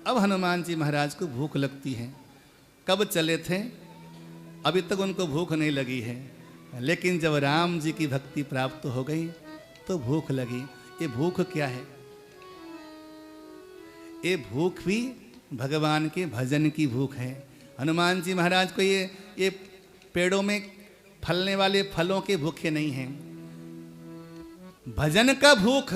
अब हनुमान जी महाराज को भूख लगती है। कब चले थे, अभी तक उनको भूख नहीं लगी है, लेकिन जब राम जी की भक्ति प्राप्त हो गई तो भूख लगी। ये भूख क्या है? ये भूख भी भगवान के भजन की भूख है। हनुमान जी महाराज को ये पेड़ों में फलने वाले फलों के भूखे नहीं हैं, भजन का भूख।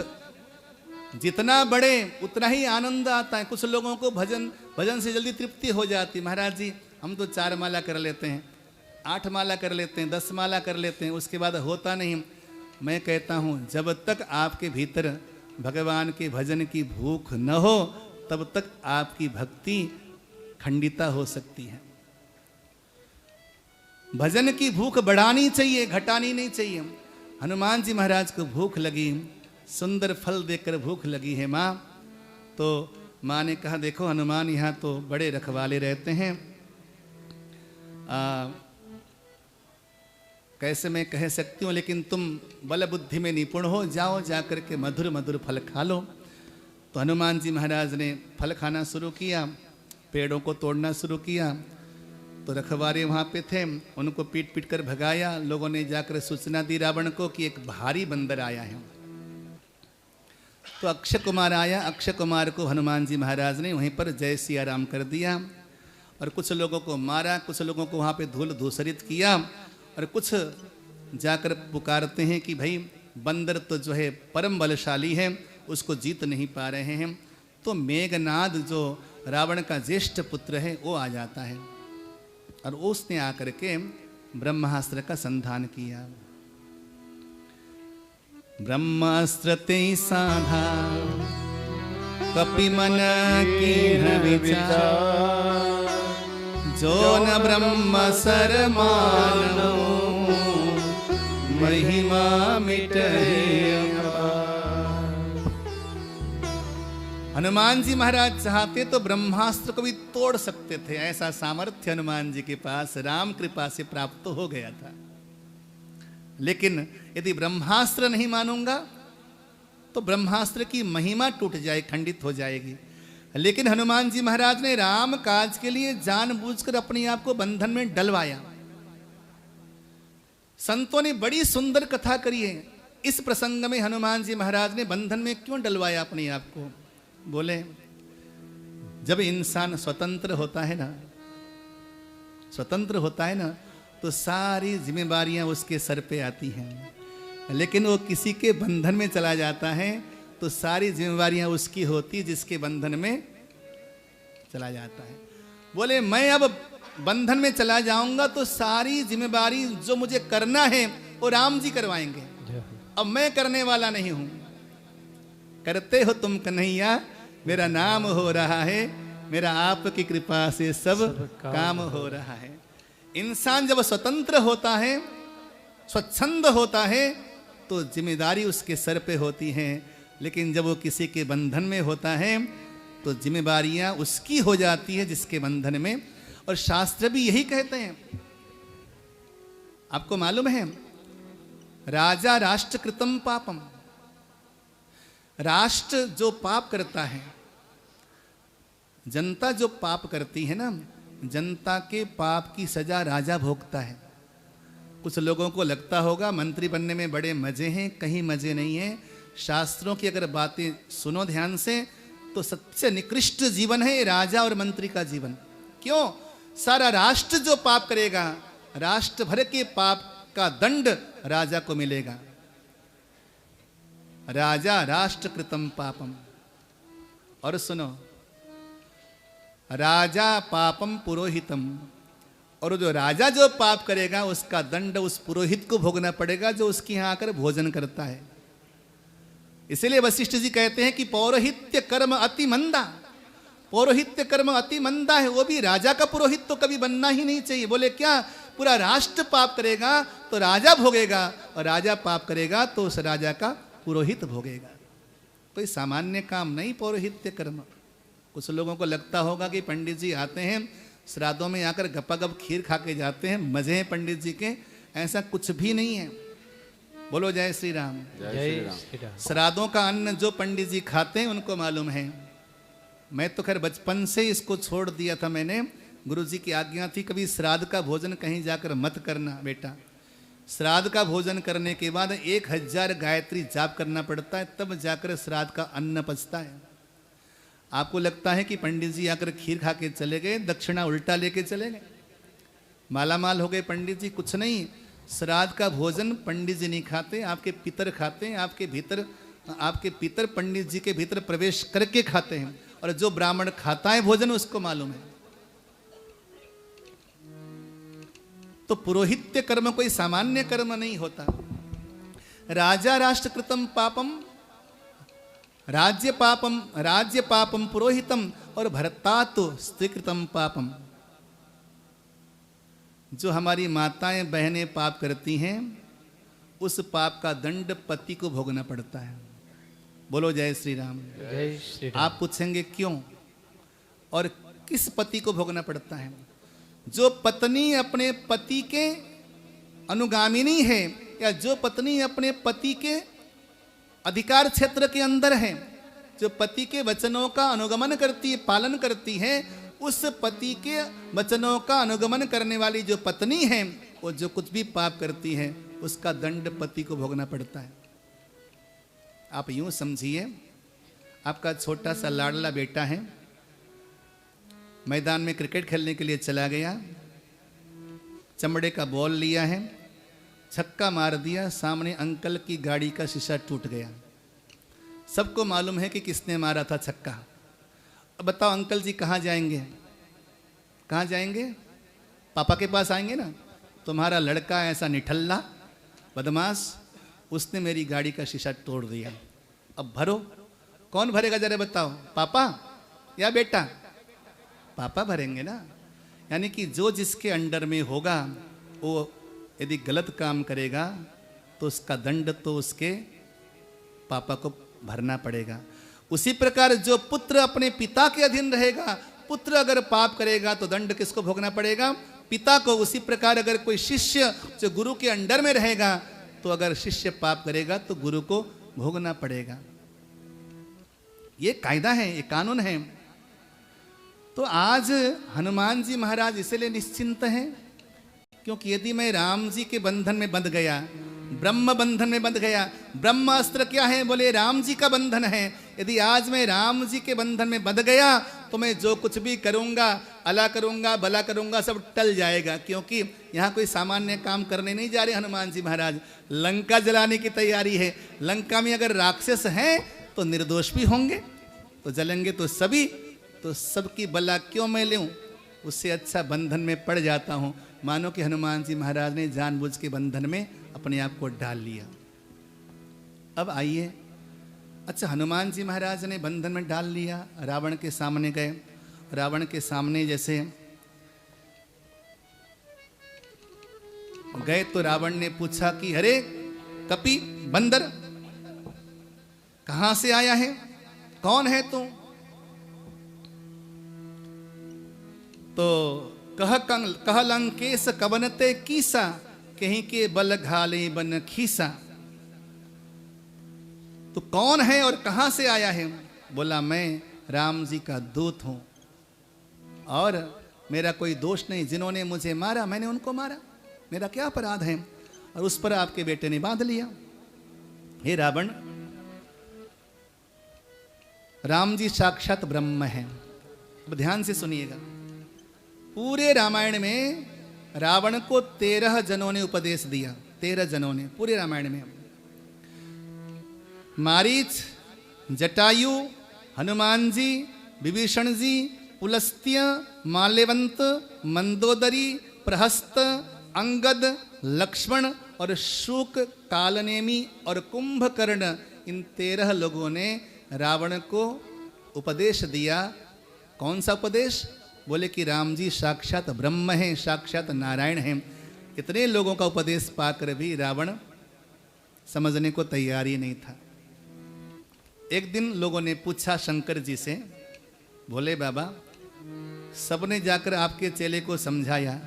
जितना बढ़े उतना ही आनंद आता है। कुछ लोगों को भजन से जल्दी तृप्ति हो जाती। महाराज जी हम तो 4 माला कर लेते हैं, 8 माला कर लेते हैं, 10 माला कर लेते हैं, उसके बाद होता नहीं। मैं कहता हूँ जब तक आपके भीतर भगवान के भजन की भूख न हो तब तक आपकी भक्ति खंडिता हो सकती है। भजन की भूख बढ़ानी चाहिए, घटानी नहीं चाहिए। हनुमान जी महाराज को भूख लगी, सुंदर फल देखकर भूख लगी है माँ। तो माँ ने कहा देखो हनुमान यहाँ तो बड़े रखवाले रहते हैं, कैसे मैं कह सकती हूँ, लेकिन तुम बल बुद्धि में निपुण हो, जाओ जाकर के मधुर मधुर फल खा लो। तो हनुमान जी महाराज ने फल खाना शुरू किया, पेड़ों को तोड़ना शुरू किया। तो रखवारे वहाँ पे थे, उनको पीट पीट कर भगाया। लोगों ने जाकर सूचना दी रावण को कि एक भारी बंदर आया है। तो अक्षय कुमार आया। अक्षय कुमार को हनुमान जी महाराज ने वहीं पर जय सिया राम कर दिया और कुछ लोगों को मारा, कुछ लोगों को वहाँ पे धूल धूसरित किया और कुछ जाकर पुकारते हैं कि भाई बंदर तो जो है परम बलशाली है, उसको जीत नहीं पा रहे हैं। तो मेघनाद जो रावण का ज्येष्ठ पुत्र है वो आ जाता है और उसने आकर के ब्रह्मास्त्र का संधान किया। ब्रह्मास्त्र ते साधा कपि मन कीन विचार, जो न ब्रह्म सर मानो महिमा मिटहि अपार। हनुमान जी महाराज चाहते तो ब्रह्मास्त्र को भी तोड़ सकते थे, ऐसा सामर्थ्य हनुमान जी के पास राम कृपा से प्राप्त हो गया था। लेकिन यदि ब्रह्मास्त्र नहीं मानूंगा तो ब्रह्मास्त्र की महिमा टूट जाए, खंडित हो जाएगी। लेकिन हनुमान जी महाराज ने राम काज के लिए जानबूझकर अपने आप को बंधन में डलवाया। संतों ने बड़ी सुंदर कथा करी है। इस प्रसंग में हनुमान जी महाराज ने बंधन में क्यों डलवाया अपने आप को? बोले जब इंसान स्वतंत्र होता है ना, स्वतंत्र होता है ना, तो सारी जिम्मेदारियां उसके सर पे आती हैं। लेकिन वो किसी के बंधन में चला जाता है तो सारी जिम्मेदारियां उसकी होती जिसके बंधन में चला जाता है। बोले मैं अब बंधन में चला जाऊंगा तो सारी जिम्मेदारी जो मुझे करना है वो राम जी करवाएंगे, अब मैं करने वाला नहीं हूं। करते हो तुम कन्हैया, मेरा नाम हो रहा है, मेरा आपकी कृपा से सब काम हो रहा है। इंसान जब स्वतंत्र होता है, स्वच्छंद होता है, तो जिम्मेदारी उसके सर पे होती है। लेकिन जब वो किसी के बंधन में होता है तो जिम्मेदारियां उसकी हो जाती है जिसके बंधन में। और शास्त्र भी यही कहते हैं। आपको मालूम है राजा राष्ट्र कृतम पापम, राष्ट्र जो पाप करता है, जनता जो पाप करती है ना, जनता के पाप की सजा राजा भोगता है। कुछ लोगों को लगता होगा मंत्री बनने में बड़े मजे हैं, कहीं मजे नहीं है। शास्त्रों की अगर बातें सुनो ध्यान से तो सबसे निकृष्ट जीवन है राजा और मंत्री का जीवन। क्यों? सारा राष्ट्र जो पाप करेगा, राष्ट्र भर के पाप का दंड राजा को मिलेगा। राजा राष्ट्र कृतम पापम। और सुनो, राजा पापम पुरोहितम, और जो राजा जो पाप करेगा उसका दंड उस पुरोहित को भोगना पड़ेगा जो उसके यहाँ आकर भोजन करता है। इसलिए वशिष्ठ जी कहते हैं कि पौरोहित्य कर्म अति मंदा, पौरोहित्य कर्म अति मंदा है। वो भी राजा का पुरोहित तो कभी बनना ही नहीं चाहिए। बोले क्या? पूरा राष्ट्र पाप करेगा तो राजा भोगेगा, और राजा पाप करेगा तो उस राजा का पुरोहित भोगेगा। कोई सामान्य काम नहीं पौरोहित्य कर्म। कुछ लोगों को लगता होगा कि पंडित जी आते हैं श्राद्धों में आकर गपागप खीर खा के जाते हैं, मजे हैं पंडित जी के। ऐसा कुछ भी नहीं है। बोलो जय श्री राम। जय श्री राम। श्राद्धों का अन्न जो पंडित जी खाते हैं उनको मालूम है। मैं तो खैर बचपन से इसको छोड़ दिया था मैंने, गुरुजी की आज्ञा थी कभी श्राद्ध का भोजन कहीं जाकर मत करना बेटा। श्राद्ध का भोजन करने के बाद 1000 गायत्री जाप करना पड़ता है, तब जाकर श्राद्ध का अन्न पचता है। आपको लगता है कि पंडित जी आकर खीर खा के चले गए, दक्षिणा उल्टा लेके चले गए, मालामाल हो गए पंडित जी, कुछ नहीं। श्राद्ध का भोजन पंडित जी नहीं खाते, आपके पितर खाते हैं। आपके पितर पंडित जी के भीतर प्रवेश करके खाते हैं, और जो ब्राह्मण खाता है भोजन उसको मालूम है। तो पुरोहित्य कर्म कोई सामान्य कर्म नहीं होता। राजा राष्ट्र कृतम पापम, राज्य पापम पुरोहितम, और भरता तो स्त्री कृतम पापम। जो हमारी माताएं बहनें पाप करती हैं, उस पाप का दंड पति को भोगना पड़ता है। बोलो जय श्री राम। जय श्री राम। आप पूछेंगे क्यों और किस पति को भोगना पड़ता है? जो पत्नी अपने पति के अनुगामिनी है, या जो पत्नी अपने पति के अधिकार क्षेत्र के अंदर है, जो पति के वचनों का अनुगमन करती है, पालन करती है, उस पति के वचनों का अनुगमन करने वाली जो पत्नी है, वो जो कुछ भी पाप करती है उसका दंड पति को भोगना पड़ता है। आप यूं समझिए, आपका छोटा सा लाडला बेटा है, मैदान में क्रिकेट खेलने के लिए चला गया, चमड़े का बॉल लिया है, छक्का मार दिया, सामने अंकल की गाड़ी का शीशा टूट गया। सबको मालूम है कि किसने मारा था छक्का। अब बताओ अंकल जी कहाँ जाएंगे? कहाँ जाएंगे? पापा के पास आएंगे ना। तुम्हारा लड़का ऐसा निठल्ला बदमाश, उसने मेरी गाड़ी का शीशा तोड़ दिया, अब भरो। कौन भरेगा जरा बताओ, पापा या बेटा? पापा भरेंगे ना। यानी कि जो जिसके अंडर में होगा, वो यदि गलत काम करेगा तो उसका दंड तो उसके पापा को भरना पड़ेगा। उसी प्रकार जो पुत्र अपने पिता के अधीन रहेगा, पुत्र अगर पाप करेगा तो दंड किसको भोगना पड़ेगा? पिता को। उसी प्रकार अगर कोई शिष्य जो गुरु के अंडर में रहेगा, तो अगर शिष्य पाप करेगा तो गुरु को भोगना पड़ेगा। ये कायदा है, ये कानून है। तो आज हनुमान जी महाराज इसलिए निश्चिंत हैं, क्योंकि यदि मैं राम जी के बंधन में बंध गया, ब्रह्म बंधन में बंध गया, ब्रह्म अस्त्र क्या है? बोले राम जी का बंधन है। यदि आज मैं राम जी के बंधन में बंध गया तो मैं जो कुछ भी करूंगा, अला करूंगा, भला करूंगा, सब टल जाएगा। क्योंकि यहाँ कोई सामान्य काम करने नहीं जा रहे हनुमान जी महाराज, लंका जलाने की तैयारी है। लंका में अगर राक्षस हैं तो निर्दोष भी होंगे, तो जलेंगे तो सभी, तो सबकी बला क्यों मैं लूं? उससे अच्छा बंधन में पड़ जाता हूं। मानो कि हनुमान जी महाराज ने जानबूझ के बंधन में अपने आप को डाल लिया। अब आइए, अच्छा हनुमान जी महाराज ने बंधन में डाल लिया, रावण के सामने गए। रावण के सामने जैसे गए तो रावण ने पूछा कि अरे कपि बंदर, कहां से आया है? कौन है तू? तो कह लंकेश कवनते कीसा, कहीं के बल घाले बन खीसा। तो कौन है और कहां से आया है? बोला मैं राम जी का दूत हूं, और मेरा कोई दोष नहीं। जिन्होंने मुझे मारा मैंने उनको मारा, मेरा क्या अपराध है? और उस पर आपके बेटे ने बांध लिया। हे रावण, राम जी साक्षात ब्रह्म हैं। अब ध्यान से सुनिएगा, पूरे रामायण में रावण को 13 जनों ने उपदेश दिया। 13 जनों ने पूरे रामायण में। मारीच, जटायु, हनुमान जी, विभीषण जी, पुलस्त्य, माल्यवंत, मंदोदरी, प्रहस्त, अंगद, लक्ष्मण और शुक, कालनेमी और कुंभकर्ण, इन 13 लोगों ने रावण को उपदेश दिया। कौन सा उपदेश? बोले कि राम जी साक्षात ब्रह्म हैं, साक्षात नारायण हैं। इतने लोगों का उपदेश पाकर भी रावण समझने को तैयार ही नहीं था। एक दिन लोगों ने पूछा शंकर जी से, बोले बाबा सबने जाकर आपके चेले को समझाया,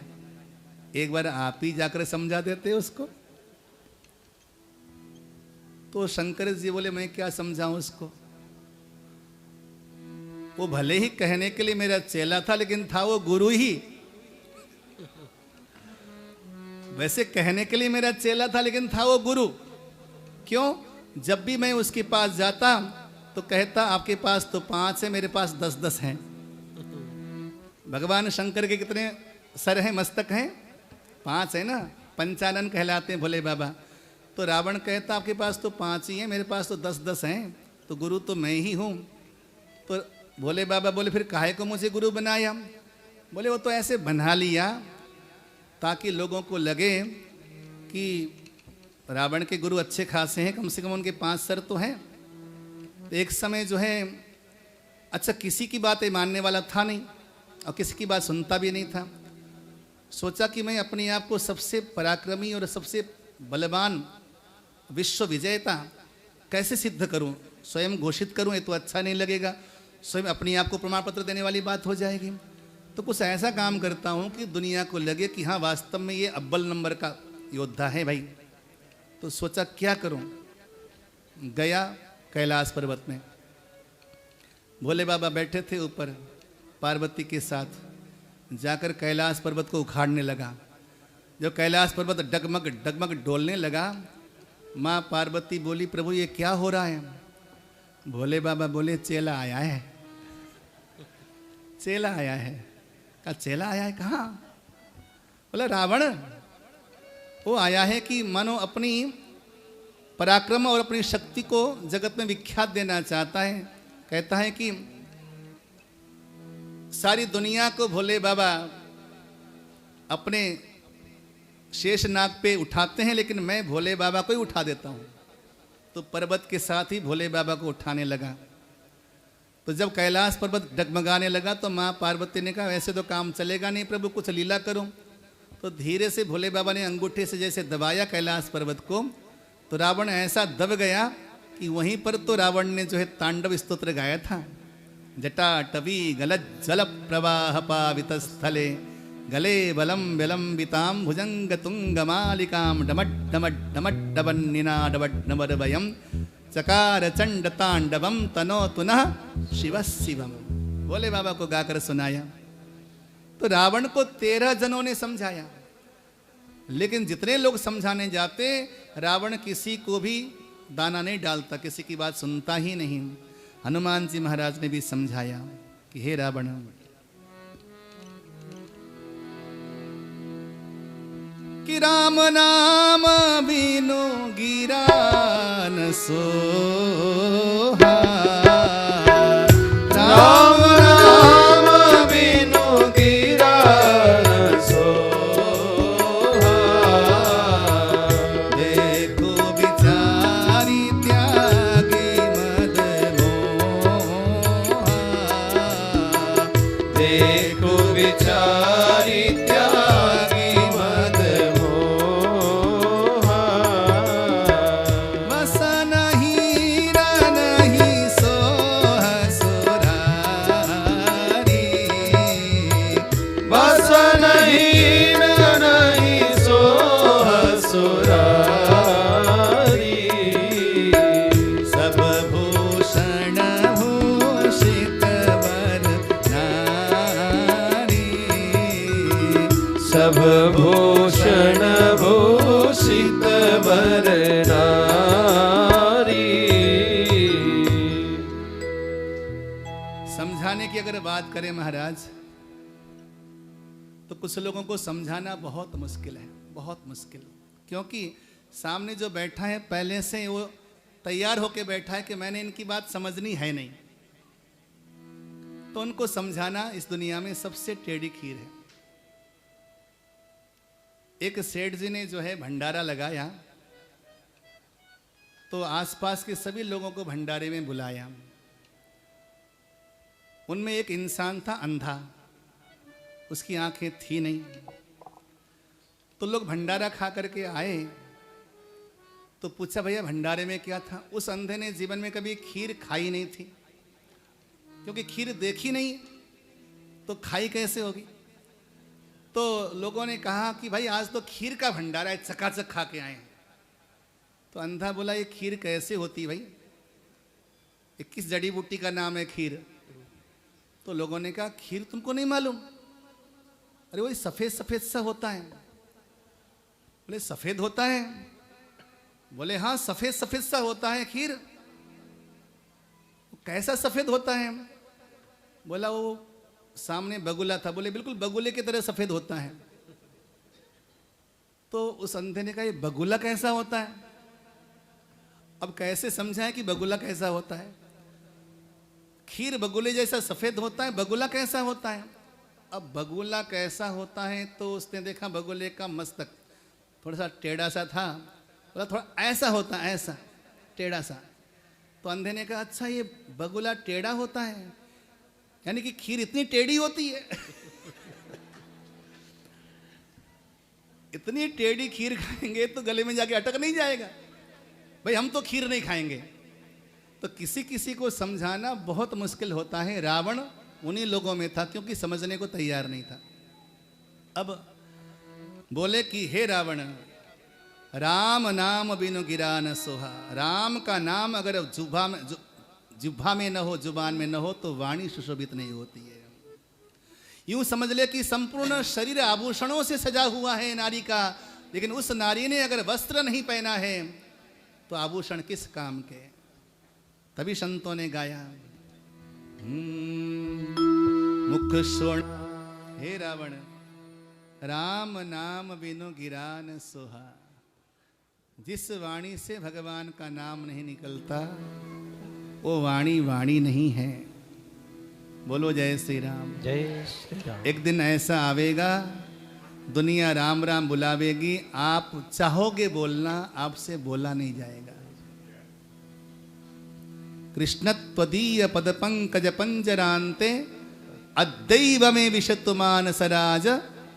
एक बार आप ही जाकर समझा देते उसको। तो शंकर जी बोले मैं क्या समझाऊं उसको? वो भले ही कहने के लिए मेरा चेला था, लेकिन था वो गुरु ही। वैसे कहने के लिए मेरा चेला था, लेकिन था वो गुरु। क्यों? जब भी मैं उसके पास जाता तो कहता आपके पास तो 5 है, मेरे पास 10-10 हैं। भगवान शंकर के कितने सर हैं, मस्तक हैं? 5 है ना, पंचानन कहलाते हैं भोले बाबा। तो रावण कहता आपके पास तो 5 ही हैं, मेरे पास तो 10-10 हैं, तो गुरु तो मैं ही हूँ। तो भोले बाबा बोले फिर काहे को मुझे गुरु बनाया? बोले वो तो ऐसे बना लिया ताकि लोगों को लगे कि रावण के गुरु अच्छे खासे हैं, कम से कम उनके 5 सर तो हैं। तो एक समय जो है, अच्छा किसी की बातें मानने वाला था नहीं और किसी की बात सुनता भी नहीं था। सोचा कि मैं अपने आप को सबसे पराक्रमी और सबसे बलवान विश्व विजेता कैसे सिद्ध करूं, स्वयं घोषित करूं, ये तो अच्छा नहीं लगेगा, स्वयं अपने आप को प्रमाण पत्र देने वाली बात हो जाएगी। तो कुछ ऐसा काम करता हूं कि दुनिया को लगे कि हाँ वास्तव में ये अव्वल नंबर का योद्धा है भाई। तो सोचा क्या करूं, गया कैलाश पर्वत में। भोले बाबा बैठे थे ऊपर पार्वती के साथ, जाकर कैलाश पर्वत को उखाड़ने लगा। जो कैलाश पर्वत डगमग डगमग डोलने लगा, माँ पार्वती बोली प्रभु ये क्या हो रहा है? भोले बाबा बोले चेला आया है। चेला आया है? कहा चेला आया है कहाँ? बोला रावण वो आया है कि मानो अपनी पराक्रम और अपनी शक्ति को जगत में विख्यात देना चाहता है। कहता है कि सारी दुनिया को भोले बाबा अपने शेष नाग पे उठाते हैं, लेकिन मैं भोले बाबा को ही उठा देता हूँ। तो पर्वत के साथ ही भोले बाबा को उठाने लगा। तो जब कैलाश पर्वत डगमगाने लगा तो माँ पार्वती ने कहा ऐसे तो काम चलेगा नहीं प्रभु, कुछ लीला करो। तो धीरे से भोले बाबा ने अंगूठे से जैसे दबाया कैलाश पर्वत को, तो रावण ऐसा दब गया कि वहीं पर तो रावण ने जो है तांडव स्तोत्र गाया था। जटा टवी गलज जल प्रवाह पावित स्थले गले बलम विलंबिताम भुजंग तुंग मालिकाम डमट डमट डमट डबन निनाडवट नमरवयम चकार चंड तांडवम तनो तुनः शिव शिवम। भोले बाबा को गाकर सुनाया। तो रावण को 13 जनों ने समझाया, लेकिन जितने लोग समझाने जाते रावण किसी को भी दाना नहीं डालता, किसी की बात सुनता ही नहीं। हनुमान जी महाराज ने भी समझाया कि हे रावण, कि राम नाम बिनु गिरा न सोहा। राम नाम बिनु गिरा न सोहा। देखो बिचारी त्यागी मद मोहा। देखो बिचारी सब भूषण भूषित वर नारी। समझाने की अगर बात करें महाराज, तो कुछ लोगों को समझाना बहुत मुश्किल है, बहुत मुश्किल। क्योंकि सामने जो बैठा है पहले से वो तैयार होके बैठा है कि मैंने इनकी बात समझनी है नहीं, तो उनको समझाना इस दुनिया में सबसे टेढ़ी खीर है। एक सेठ जी ने जो है भंडारा लगाया, तो आसपास के सभी लोगों को भंडारे में बुलाया। उनमें एक इंसान था अंधा, उसकी आंखें थी नहीं। तो लोग भंडारा खा करके आए, तो पूछा भैया भंडारे में क्या था? उस अंधे ने जीवन में कभी खीर खाई नहीं थी, क्योंकि खीर देखी नहीं तो खाई कैसे होगी। तो लोगों ने कहा कि भाई आज तो खीर का भंडारा है, चकाचक खा के आए। तो अंधा बोला ये खीर कैसे होती भाई? 21 जड़ी बूटी का नाम है खीर। तो लोगों ने कहा खीर तुमको नहीं मालूम? अरे वही सफेद सफेद सा होता है। बोले सफेद होता है? बोले हाँ सफेद सफेद सा होता है खीर। कैसा सफेद होता है? बोला वो सामने बगुला था। बोले बिल्कुल बगुले की तरह सफेद होता है। तो उस अंधे ने कहा ये बगुला कैसा होता है? अब कैसे समझाएं कि बगुला कैसा होता है? खीर बगुले जैसा सफेद होता है, बगुला कैसा होता है? अब बगुला कैसा होता है तो उसने देखा बगुले का मस्तक थोड़ा सा टेढ़ा सा था। बोला थोड़ा ऐसा होता है, ऐसा टेढ़ा सा। तो अंधे ने कहा अच्छा ये बगुला टेढ़ा होता है, यानी कि खीर इतनी टेढ़ी होती है? इतनी टेढ़ी खीर खाएंगे तो गले में जाके अटक नहीं जाएगा? भाई हम तो खीर नहीं खाएंगे। तो किसी किसी को समझाना बहुत मुश्किल होता है। रावण उन्हीं लोगों में था क्योंकि समझने को तैयार नहीं था। अब बोले कि हे रावण, राम नाम बिनु गिरा न सोहा। राम का नाम अगर जिह्वा में न हो, जुबान में न हो तो वाणी सुशोभित नहीं होती है। यूं समझ ले कि संपूर्ण शरीर आभूषणों से सजा हुआ है नारी का, लेकिन उस नारी ने अगर वस्त्र नहीं पहना है तो आभूषण किस काम के? तभी संतों ने गाया मुख सोण हे रावण, राम नाम बिनु गिरा न सोहा। जिस वाणी से भगवान का नाम नहीं निकलता वो वाणी वाणी नहीं है। बोलो जय श्री राम। जय श्री राम। एक दिन ऐसा आवेगा दुनिया राम राम बुलावेगी, आप चाहोगे बोलना, आपसे बोला नहीं जाएगा। कृष्ण त्वदीय पद पंकज पंजरांते अद्दैव में विशतुमान सराज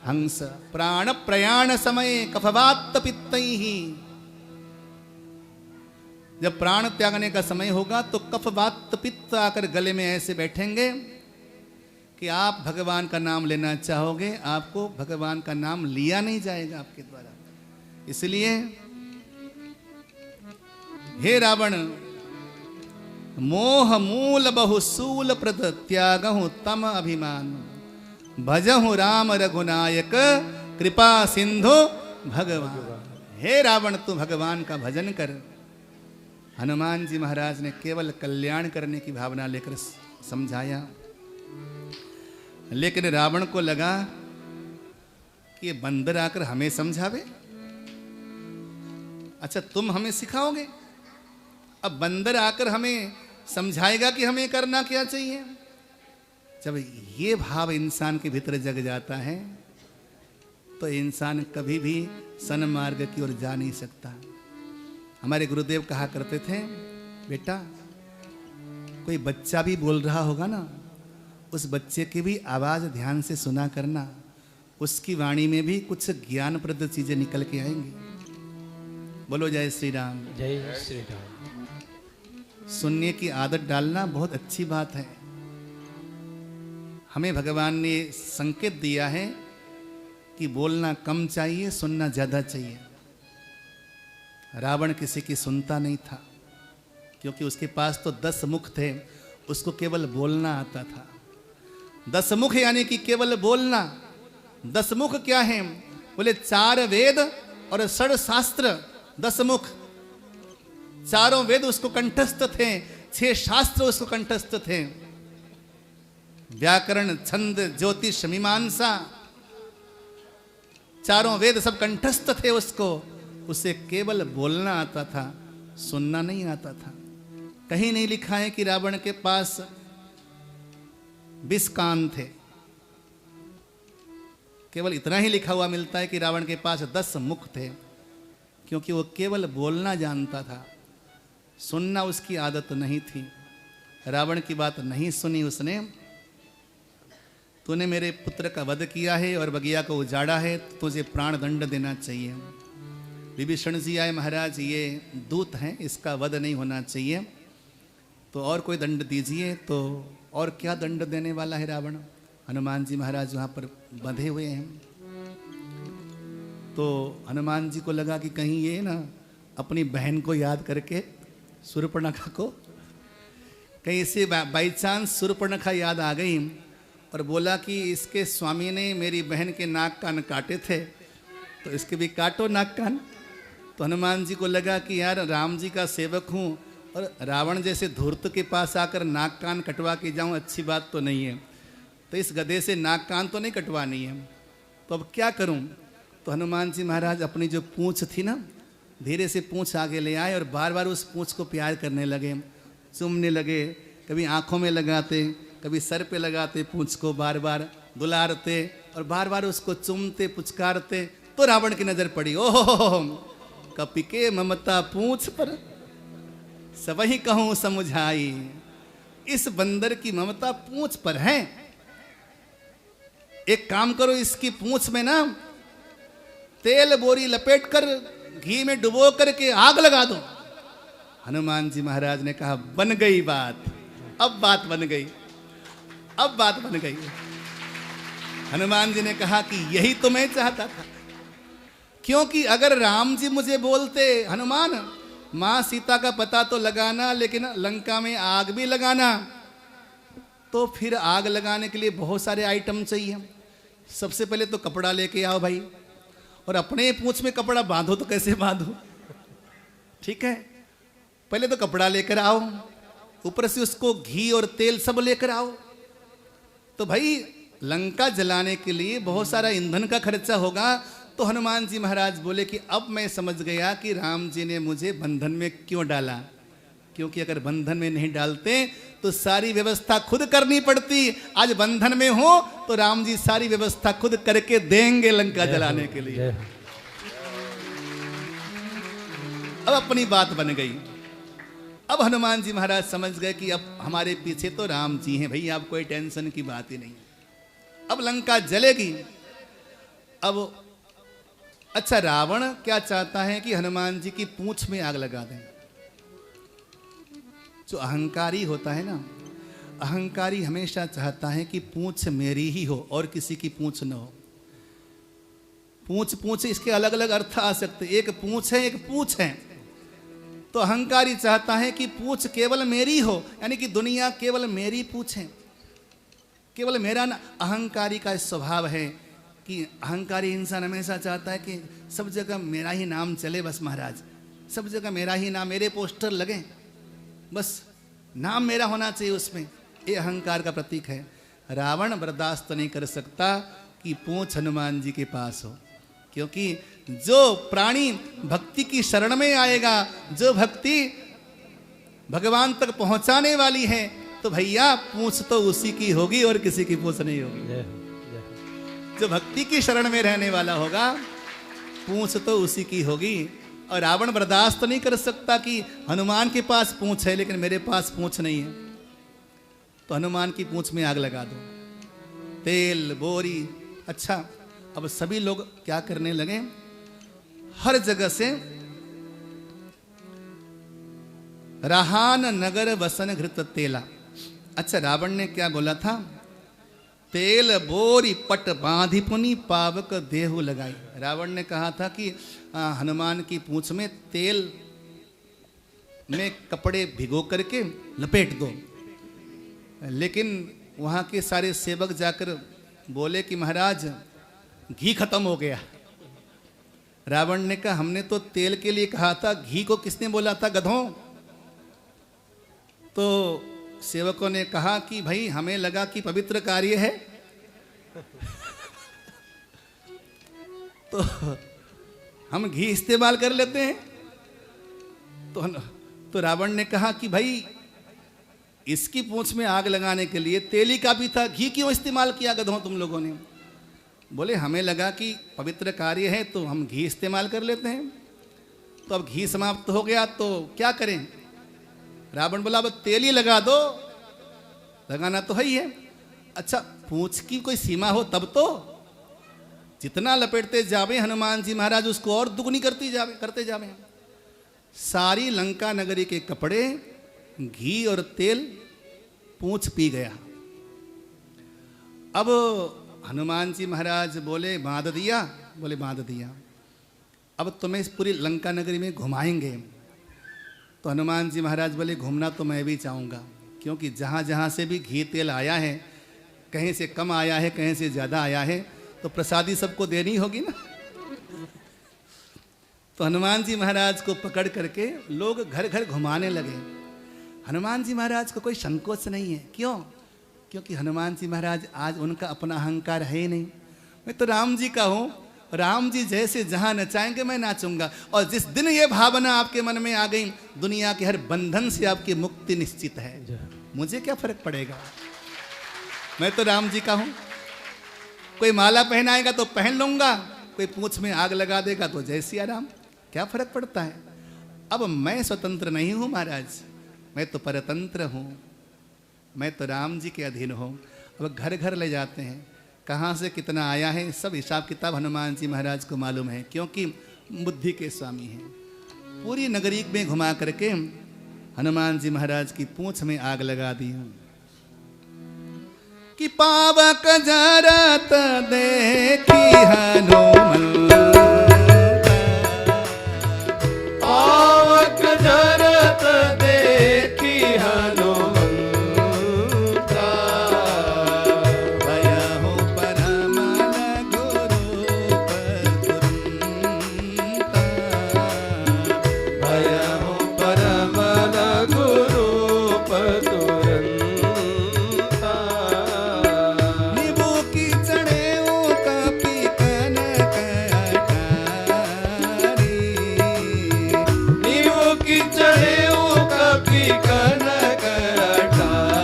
हंस। प्राण प्रयाण समय कफवात पित्तैहि। जब प्राण त्यागने का समय होगा तो कफवात पित्त आकर गले में ऐसे बैठेंगे कि आप भगवान का नाम लेना चाहोगे, आपको भगवान का नाम लिया नहीं जाएगा आपके द्वारा। इसलिए हे रावण, मोह मूल बहुसूल प्रद त्यागहु तम अभिमान। भजहु राम रघुनायक कृपा सिंधु भगवान। हे रावण, तू भगवान का भजन कर। हनुमान जी महाराज ने केवल कल्याण करने की भावना लेकर समझाया, लेकिन रावण को लगा कि ये बंदर आकर हमें समझावे। अच्छा तुम हमें सिखाओगे? अब बंदर आकर हमें समझाएगा कि हमें करना क्या चाहिए? जब ये भाव इंसान के भीतर जग जाता है तो इंसान कभी भी सन्मार्ग की ओर जा नहीं सकता। हमारे गुरुदेव कहा करते थे, बेटा कोई बच्चा भी बोल रहा होगा ना, उस बच्चे की भी आवाज ध्यान से सुना करना। उसकी वाणी में भी कुछ ज्ञानप्रद चीजें निकल के आएंगी। बोलो जय श्री राम। जय श्री राम। सुनने की आदत डालना बहुत अच्छी बात है। हमें भगवान ने संकेत दिया है कि बोलना कम चाहिए, सुनना ज्यादा चाहिए। रावण किसी की सुनता नहीं था क्योंकि उसके पास तो 10 मुख थे, उसको केवल बोलना आता था। 10 मुख यानी कि केवल बोलना। 10 मुख क्या है? बोले 4 वेद और 6 शास्त्र। 10 मुख, चारों वेद उसको कंठस्थ थे, 6 शास्त्र उसको कंठस्थ थे। व्याकरण, छंद, ज्योतिष, मीमांसा, चारों वेद सब कंठस्थ थे उसको। उसे केवल बोलना आता था, सुनना नहीं आता था। कहीं नहीं लिखा है कि रावण के पास 20 कान थे। केवल इतना ही लिखा हुआ मिलता है कि रावण के पास 10 मुख थे, क्योंकि वो केवल बोलना जानता था, सुनना उसकी आदत नहीं थी। रावण की बात नहीं सुनी उसने। तूने मेरे पुत्र का वध किया है और बगिया को उजाड़ा है, तो तुझे प्राण दंड देना चाहिए। विभीषण जी आए, महाराज ये दूत हैं, इसका वध नहीं होना चाहिए, तो और कोई दंड दीजिए। तो और क्या दंड देने वाला है रावण? हनुमान जी महाराज वहाँ पर बंधे हुए हैं। तो हनुमान जी को लगा कि कहीं ये ना अपनी बहन को याद करके, शूर्पणखा को, कहीं से बाई चांस सूर्पणखा याद आ गई और बोला कि इसके स्वामी ने मेरी बहन के नाक कान काटे थे, तो इसके भी काटो नाक कान। तो हनुमान जी को लगा कि यार राम जी का सेवक हूँ और रावण जैसे धूर्त के पास आकर नाक कान कटवा के जाऊँ, अच्छी बात तो नहीं है। तो इस गधे से नाक कान तो नहीं कटवानी है, तो अब क्या करूँ। तो हनुमान जी महाराज अपनी जो पूँछ थी ना, धीरे से पूँछ आगे ले आए और बार बार उस पूँछ को प्यार करने लगे, चूमने लगे। कभी आँखों में लगाते, कभी सर पे लगाते पूँछ को, बार बार दुलारते और बार बार उसको चूमते पुचकारते। तो रावण की नज़र पड़ी, ओहो कपिके ममता पूँछ पर सबही कहूँ समुझाई। इस बंदर की ममता पूँछ पर है, एक काम करो, इसकी पूँछ में ना तेल बोरी लपेट कर घी में डुबो करके आग लगा दो। हनुमान जी महाराज ने कहा बन गई बात, अब बात बन गई, अब बात बन गई। हनुमान जी ने कहा कि यही तो मैं चाहता था, क्योंकि अगर राम जी मुझे बोलते हनुमान माँ सीता का पता तो लगाना, लेकिन लंका में आग भी लगाना, तो फिर आग लगाने के लिए बहुत सारे आइटम चाहिए। सबसे पहले तो कपड़ा लेके आओ भाई, और अपने पूंछ में कपड़ा बांधो तो कैसे बांधो, ठीक है। पहले तो कपड़ा लेकर आओ, ऊपर से उसको घी और तेल सब लेकर आओ। तो भाई लंका जलाने के लिए बहुत सारा ईंधन का खर्चा होगा। तो हनुमान जी महाराज बोले कि अब मैं समझ गया कि राम जी ने मुझे बंधन में क्यों डाला, क्योंकि अगर बंधन में नहीं डालते तो सारी व्यवस्था खुद करनी पड़ती। आज बंधन में हो तो राम जी सारी व्यवस्था खुद करके देंगे लंका जलाने के लिए। अब अपनी बात बन गई। अब हनुमान जी महाराज समझ गए कि अब हमारे पीछे तो राम जी हैं भाई, अब कोई टेंशन की बात ही नहीं। अब लंका जलेगी। अब अच्छा, रावण क्या चाहता है कि हनुमान जी की पूंछ में आग लगा दें। जो अहंकारी होता है ना, अहंकारी हमेशा चाहता है कि पूंछ मेरी ही हो और किसी की पूंछ न हो। पूंछ पूंछ इसके अलग अलग अर्थ आ सकते, एक पूंछ है एक पूंछ है। तो अहंकारी चाहता है कि पूंछ केवल मेरी हो, यानी कि दुनिया केवल मेरी पूंछ है, केवल मेरा ना। अहंकारी का स्वभाव है कि अहंकारी इंसान हमेशा चाहता है कि सब जगह मेरा ही नाम चले, बस महाराज सब जगह मेरा ही नाम, मेरे पोस्टर लगे, बस नाम मेरा होना चाहिए उसमें। ये अहंकार का प्रतीक है। रावण बर्दाश्त नहीं कर सकता कि पूंछ हनुमान जी के पास हो, क्योंकि जो प्राणी भक्ति की शरण में आएगा, जो भक्ति भगवान तक पहुंचाने वाली है, तो भैया पूंछ तो उसी की होगी और किसी की पूंछ नहीं होगी। जो भक्ति की शरण में रहने वाला होगा, पूंछ तो उसी की होगी। और रावण बर्दाश्त नहीं कर सकता कि हनुमान के पास पूंछ है लेकिन मेरे पास पूंछ नहीं है। तो हनुमान की पूंछ में आग लगा दो, तेल बोरी। अच्छा, अब सभी लोग क्या करने लगे, हर जगह से रहान नगर वसन घृत तेला। अच्छा, रावण ने क्या बोला था, तेल बोरी पट बांधी पुनी पावक देहु लगाई। रावण ने कहा था कि हनुमान की पूंछ में तेल में कपड़े भिगो करके लपेट दो, लेकिन वहाँ के सारे सेवक जाकर बोले कि महाराज घी खत्म हो गया। रावण ने कहा हमने तो तेल के लिए कहा था, घी को किसने बोला था गधों। तो सेवकों ने कहा कि भाई हमें लगा कि पवित्र कार्य है तो हम घी इस्तेमाल कर लेते हैं। तो रावण ने कहा कि भाई इसकी पूंछ में आग लगाने के लिए तेल ही काफी था, घी क्यों इस्तेमाल किया गधों तुम लोगों ने। बोले हमें लगा कि पवित्र कार्य है तो हम घी इस्तेमाल कर लेते हैं। तो अब घी समाप्त हो गया तो क्या करें। रावण बोला अब तेल ही लगा दो, लगाना तो है ही है। अच्छा, पूंछ की कोई सीमा हो तब तो, जितना लपेटते जावे हनुमान जी महाराज उसको और दुगनी करते जावे। सारी लंका नगरी के कपड़े घी और तेल पूंछ पी गया। अब हनुमान जी महाराज बोले बांध दिया, बोले बांध दिया, अब तुम्हें इस पूरी लंका नगरी में घुमाएंगे। तो हनुमान जी महाराज बोले घूमना तो मैं भी चाहूँगा, क्योंकि जहाँ जहाँ से भी घी तेल आया है, कहीं से कम आया है, कहीं से ज़्यादा आया है, तो प्रसादी सबको देनी होगी ना। तो हनुमान जी महाराज को पकड़ करके लोग घर घर घुमाने लगे। हनुमान जी महाराज को कोई संकोच नहीं है। क्यों? क्योंकि हनुमान जी महाराज आज उनका अपना अहंकार है ही नहीं। मैं तो राम जी का हूँ, राम जी जैसे जहाँ नचाएंगे मैं नाचूंगा। और जिस दिन ये भावना आपके मन में आ गई, दुनिया के हर बंधन से आपकी मुक्ति निश्चित है। मुझे क्या फर्क पड़ेगा, मैं तो राम जी का हूँ। कोई माला पहनाएगा तो पहन लूंगा, कोई पूंछ में आग लगा देगा तो जय सिया राम, क्या फर्क पड़ता है। अब मैं स्वतंत्र नहीं हूँ महाराज, मैं तो परतंत्र हूँ, मैं तो राम जी के अधीन हूँ। अब घर घर ले जाते हैं, कहाँ से कितना आया है सब हिसाब किताब हनुमान जी महाराज को मालूम है, क्योंकि बुद्धि के स्वामी हैं। पूरी नगरी में घुमा करके हनुमान जी महाराज की पूंछ में आग लगा दी कि पावक जरत देखी हनुमान, पावक जरत देखी हनुमंता, भयहु परम गुरु पतुरंता, भयहु परम गुरु पतुरंता, निबू की चढ़ेऊ कपि कनक अटारी, नीव की चढ़े कपि कनक अटारी,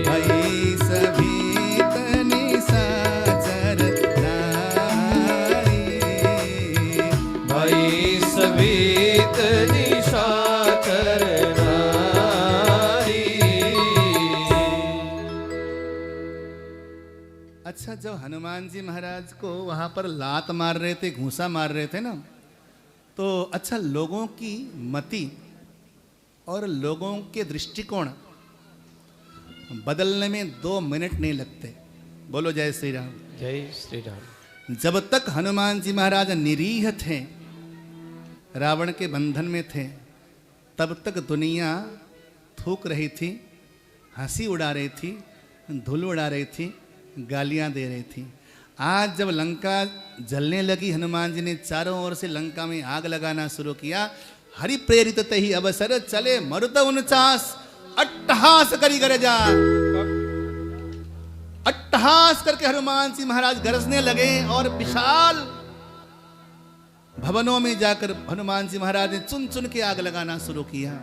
भई सभीत निशाचर नारी, भई सभीत निशाचर नारी। अच्छा, जब हनुमान जी महाराज को वहां पर लात मार रहे थे, घूंसा मार रहे थे ना, तो अच्छा लोगों की मति और लोगों के दृष्टिकोण बदलने में 2 मिनट नहीं लगते। बोलो जय श्री राम। जय श्री राम। जब तक हनुमान जी महाराज निरीह थे, रावण के बंधन में थे, तब तक दुनिया थूक रही थी, हंसी उड़ा रही थी, धूल उड़ा रही थी, गालियां दे रही थी। आज जब लंका जलने लगी, हनुमान जी ने चारों ओर से लंका में आग लगाना शुरू किया। हरि प्रेरित तही अवसर चले मरुत 49 अट्टहास करी गरजा। अट्टहास करके हनुमान जी महाराज गरजने लगे और विशाल भवनों में जाकर हनुमान जी महाराज ने चुन चुन के आग लगाना शुरू किया।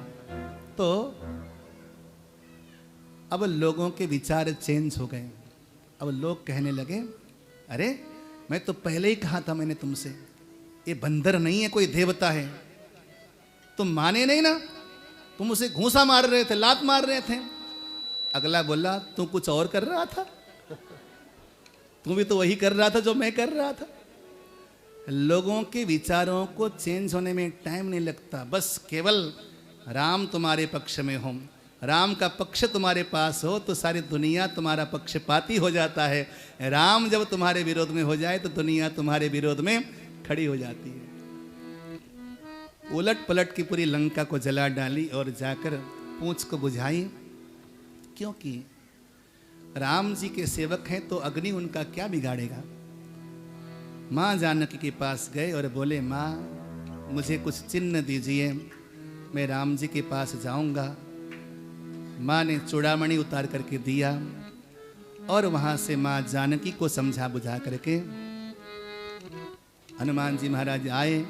तो अब लोगों के विचार चेंज हो गए। अब लोग कहने लगे, अरे मैं तो पहले ही कहा था मैंने तुमसे, ये बंदर नहीं है, कोई देवता है। तुम माने नहीं ना, तुम उसे घूंसा मार रहे थे, लात मार रहे थे। अगला बोला, तू कुछ और कर रहा था, तू भी तो वही कर रहा था जो मैं कर रहा था। लोगों के विचारों को चेंज होने में टाइम नहीं लगता। बस केवल राम तुम्हारे पक्ष में हो, राम का पक्ष तुम्हारे पास हो तो सारी दुनिया तुम्हारा पक्षपाती हो जाता है। राम जब तुम्हारे विरोध में हो जाए तो दुनिया तुम्हारे विरोध में खड़ी हो जाती है। उलट पलट की पूरी लंका को जला डाली और जाकर पूंछ को बुझाई, क्योंकि राम जी के सेवक हैं तो अग्नि उनका क्या बिगाड़ेगा। माँ जानकी के पास गए और बोले, माँ मुझे कुछ चिन्ह दीजिए, मैं राम जी के पास जाऊंगा। माँ ने चूड़ामणि उतार करके दिया और वहां से माँ जानकी को समझा बुझा करके हनुमान जी महाराज आए।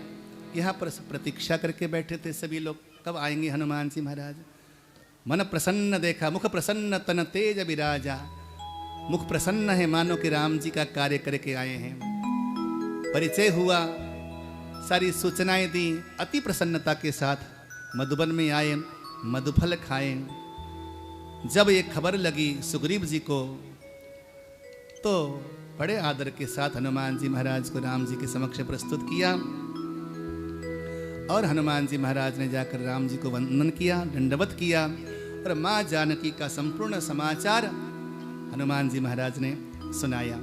यहाँ पर प्रतीक्षा करके बैठे थे सभी लोग, कब आएंगे हनुमान जी महाराज। मन प्रसन्न देखा, मुख प्रसन्न तन तेज विराजा। मुख प्रसन्न है, मानो कि राम जी का कार्य करके आए हैं। परिचय हुआ, सारी सूचनाएं दी, अति प्रसन्नता के साथ मधुबन में आए, मधुफल खाए। जब ये खबर लगी सुग्रीव जी को, तो बड़े आदर के साथ हनुमान जी महाराज को राम जी के समक्ष प्रस्तुत किया और हनुमान जी महाराज ने जाकर राम जी को वंदन किया, दंडवत किया और माँ जानकी का संपूर्ण समाचार हनुमान जी महाराज ने सुनाया।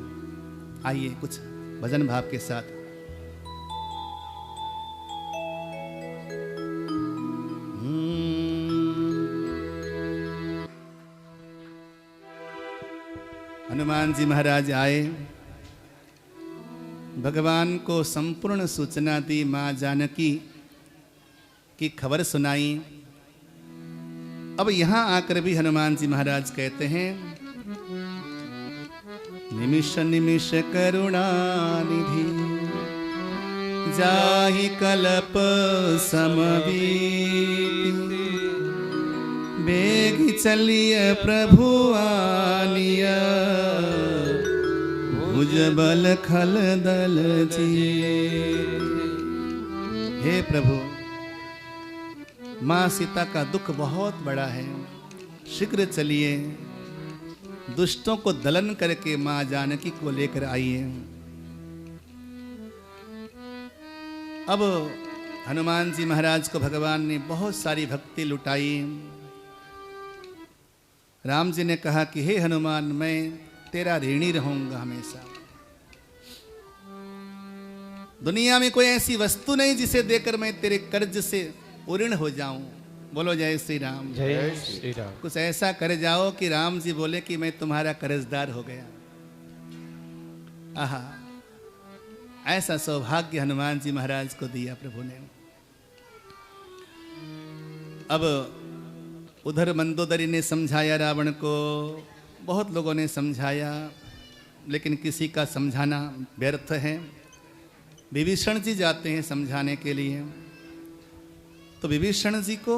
आइए कुछ भजन भाव के साथ। हनुमान जी महाराज आए, भगवान को संपूर्ण सूचना दी, मां जानकी की खबर सुनाई। अब यहां आकर भी हनुमान जी महाराज कहते हैं, निमिष निमिष करुणा निधि, जाहि कल्प समवीति, बेग चलिए प्रभु आनिया, भुज बल खल दल जीत। हे प्रभु, माँ सीता का दुख बहुत बड़ा है, शीघ्र चलिए, दुष्टों को दलन करके माँ जानकी को लेकर आइए। अब हनुमान जी महाराज को भगवान ने बहुत सारी भक्ति लुटाई। राम जी ने कहा कि हे हनुमान, मैं तेरा ऋणी रहूंगा हमेशा। दुनिया में कोई ऐसी वस्तु नहीं जिसे देकर मैं तेरे कर्ज से उऋण हो जाऊं। बोलो जय श्री राम। जय श्री राम। कुछ ऐसा कर जाओ कि राम जी बोले कि मैं तुम्हारा कर्जदार हो गया। आहा, ऐसा सौभाग्य हनुमान जी महाराज को दिया प्रभु ने। अब उधर मंदोदरी ने समझाया रावण को, बहुत लोगों ने समझाया, लेकिन किसी का समझाना व्यर्थ है। विभीषण जी जाते हैं समझाने के लिए, तो विभीषण जी को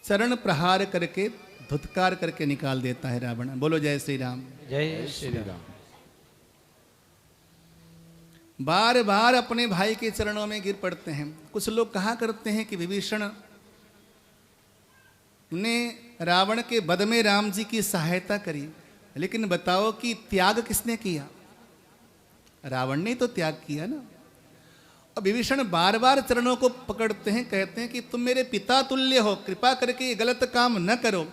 चरण प्रहार करके धुतकार करके निकाल देता है रावण। बोलो जय श्री राम। जय श्री राम। बार बार अपने भाई के चरणों में गिर पड़ते हैं। कुछ लोग कहा करते हैं कि विभीषण ने रावण के वध में राम जी की सहायता करी, लेकिन बताओ कि त्याग किसने किया? रावण ने तो त्याग किया ना। और विभीषण बार बार चरणों को पकड़ते हैं, कहते हैं कि तुम मेरे पिता तुल्य हो, कृपा करके ये गलत काम न करो।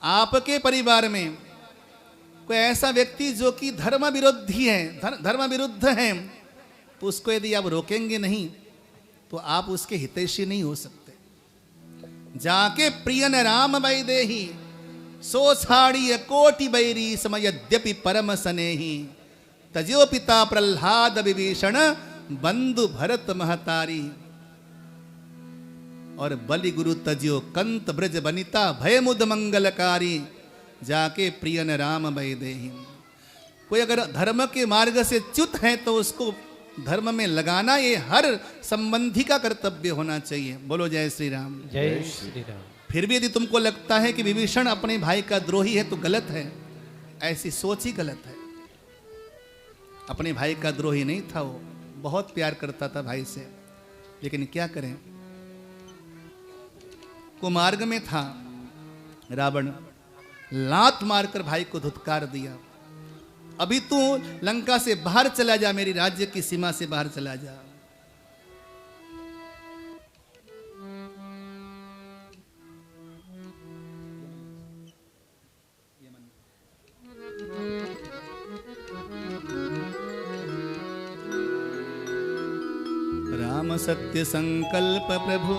आपके परिवार में कोई ऐसा व्यक्ति जो कि धर्म विरोधी है, धर्म विरुद्ध है, तो उसको यदि आप रोकेंगे नहीं तो आप उसके हितैषी नहीं हो सकते। जाके प्रियन राम वैदेही, सो छाड़ी कोटि बैरी, समय यद्यपि परम स्नेही, तजो पिता प्रह्लाद विभीषण, बंधु भरत महतारी, और बलि गुरु तज्यो कंत ब्रज बनिता, भय मुद मंगलकारी, जाके प्रियन राम वैदेही। कोई अगर धर्म के मार्ग से च्युत है तो उसको धर्म में लगाना ये हर संबंधी का कर्तव्य होना चाहिए। बोलो जय श्री राम। जय श्री राम। फिर भी यदि तुमको लगता है कि विभीषण अपने भाई का द्रोही है तो गलत है, ऐसी सोच ही गलत है। अपने भाई का द्रोही नहीं था, वो बहुत प्यार करता था भाई से, लेकिन क्या करें, कुमार्ग में था। रावण लात मारकर भाई को धुतकार दिया। अभी तू लंका से बाहर चला जा, मेरी राज्य की सीमा से बाहर चला जा। राम सत्य संकल्प प्रभु,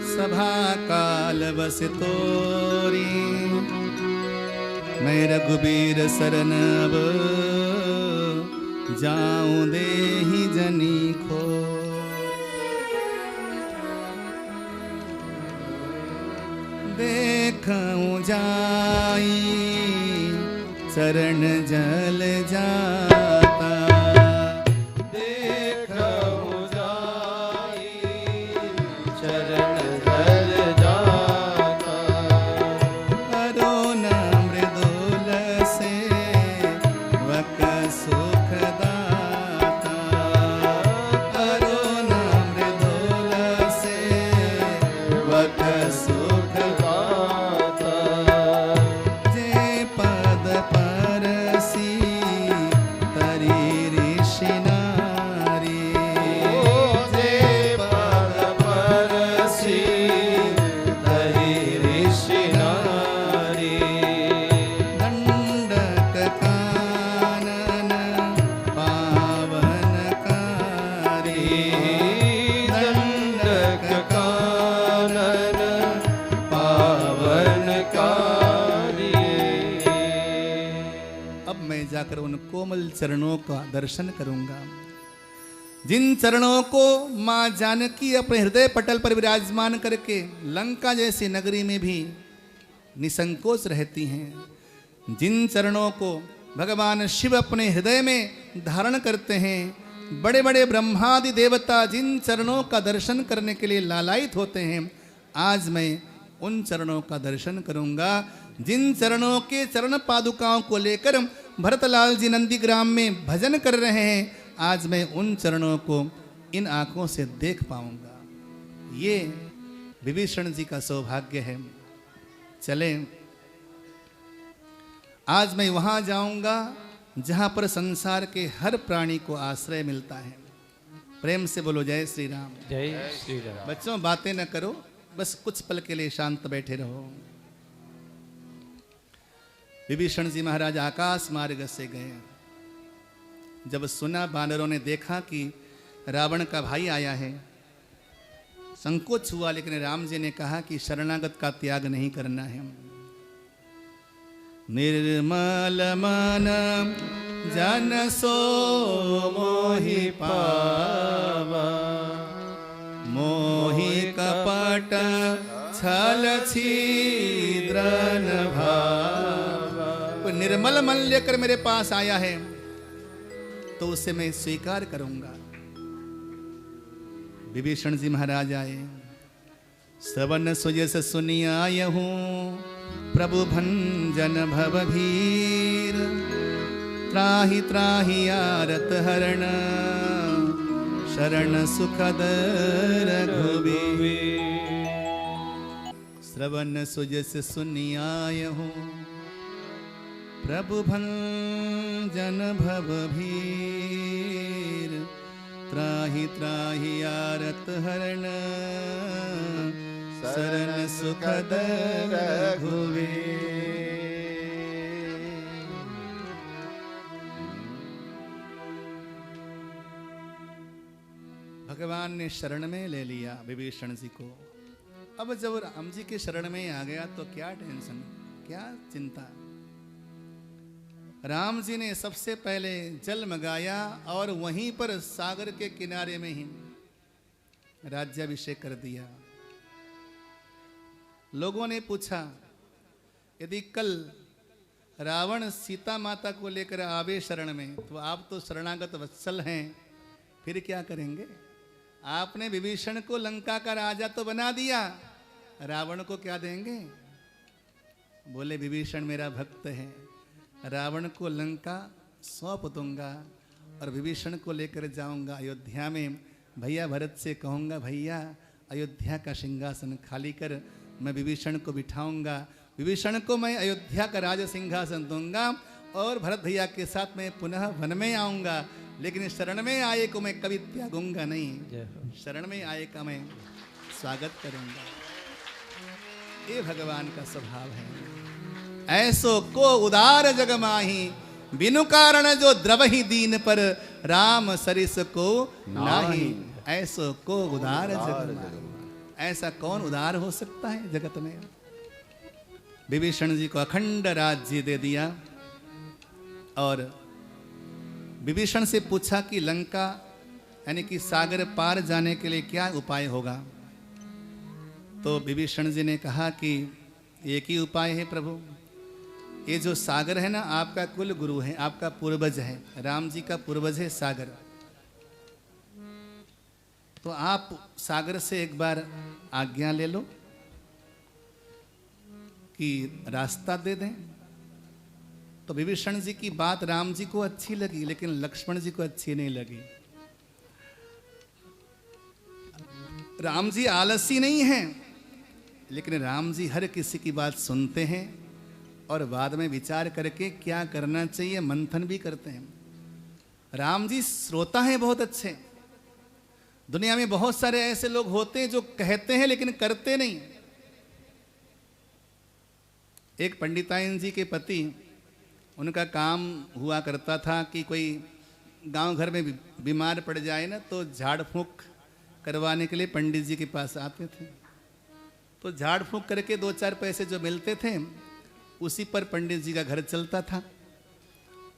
सभा काल बस तोरी, मैं रघुबीर शरण अब जाऊं देहि जनी खो। देखूं जाई चरण जल जाता, देखूं जाई चरण जल जाता, करो न मृदुल से वक सुख दाता, करो न मृदुल से वक सुख दाता, जे पद परसी मैं जाकर उन कोमल चरणों का दर्शन करूंगा, जिन चरणों को मां जानकी अपने हृदय पटल पर विराजमान करके लंका जैसी नगरी में भी निसंकोच रहती हैं, जिन चरणों को भगवान शिव अपने हृदय में धारण करते हैं, बड़े बड़े ब्रह्मादि देवता जिन चरणों का दर्शन करने के लिए लालायित होते हैं, आज मैं उन चरणों का दर्शन करूंगा, जिन चरणों के चरण पादुकाओं को लेकर भरतलाल जी नंदीग्राम में भजन कर रहे हैं, आज मैं उन चरणों को इन आंखों से देख पाऊंगा। ये विभीषण जी का सौभाग्य है। चलें, आज मैं वहां जाऊंगा जहां पर संसार के हर प्राणी को आश्रय मिलता है। प्रेम से बोलो जय श्री राम। जय श्री राम। बच्चों बातें न करो, बस कुछ पल के लिए शांत बैठे रहो। विभीषण जी महाराज आकाश मार्ग से गए। जब सुना, बानरों ने देखा कि रावण का भाई आया है, संकोच हुआ, लेकिन राम जी ने कहा कि शरणागत का त्याग नहीं करना है। निर्मल मन जन सो मोहि पावा, मोहि कपट छल छिद्रन भावा। कोई निर्मल मन लेकर मेरे पास आया है तो उसे मैं स्वीकार करूंगा। विभीषण जी महाराज आए। श्रवण सुजस सुनियायहु प्रभु भंजन भवभीर, त्राहि त्राहि आरत हरण शरण सुखद रघुवीर। श्रवण सुजस सुनियायहु प्रभु भंजन भवभीर, त्राहि त्राहि आरत हरण शरण सुखद रघुवीर। भगवान ने शरण में ले लिया विभीषण जी को। अब जब राम जी के शरण में आ गया तो क्या टेंशन, क्या चिंता। राम जी ने सबसे पहले जल मंगाया और वहीं पर सागर के किनारे में ही राज्याभिषेक कर दिया। लोगों ने पूछा, यदि कल रावण सीता माता को लेकर आवे शरण में, तो आप तो शरणागत वत्सल हैं, फिर क्या करेंगे? आपने विभीषण को लंका का राजा तो बना दिया, रावण को क्या देंगे? बोले विभीषण मेरा भक्त है, रावण को लंका सौंप दूंगा और विभीषण को लेकर जाऊंगा अयोध्या में। भैया भरत से कहूंगा, भैया अयोध्या का सिंहासन खाली कर, मैं विभीषण को बिठाऊंगा, विभीषण को मैं अयोध्या का राज सिंहासन दूंगा और भरत भैया के साथ मैं पुनः वन में आऊंगा, लेकिन शरण में आए को मैं कभी त्यागूंगा नहीं, शरण में आए का मैं स्वागत करूंगा। ये भगवान का स्वभाव है। ऐसो को उदार जग माही, बिनु कारण जो द्रवहि दीन पर, राम सरिस को नाही। ऐसो को उदार जग माही, ऐसा कौन उदार हो सकता है जगत में? विभीषण जी को अखंड राज्य दे दिया और विभीषण से पूछा कि लंका यानी कि सागर पार जाने के लिए क्या उपाय होगा। तो विभीषण जी ने कहा कि एक ही उपाय है प्रभु, ये जो सागर है ना, आपका कुल गुरु है, आपका पूर्वज है, राम जी का पूर्वज है सागर। तो आप सागर से एक बार आज्ञा ले लो कि रास्ता दे दें। तो विभीषण जी की बात राम जी को अच्छी लगी, लेकिन लक्ष्मण जी को अच्छी नहीं लगी। राम जी आलसी नहीं हैं, लेकिन राम जी हर किसी की बात सुनते हैं और बाद में विचार करके क्या करना चाहिए मंथन भी करते हैं। राम जी श्रोता हैं बहुत अच्छे। दुनिया में बहुत सारे ऐसे लोग होते हैं जो कहते हैं लेकिन करते नहीं। एक पंडितायन जी के पति, उनका काम हुआ करता था कि कोई गांव घर में बीमार पड़ जाए ना, तो झाड़ फूंक करवाने के लिए पंडित जी के पास आते थे। तो झाड़ फूंक करके 2-4 पैसे जो मिलते थे, उसी पर पंडित जी का घर चलता था।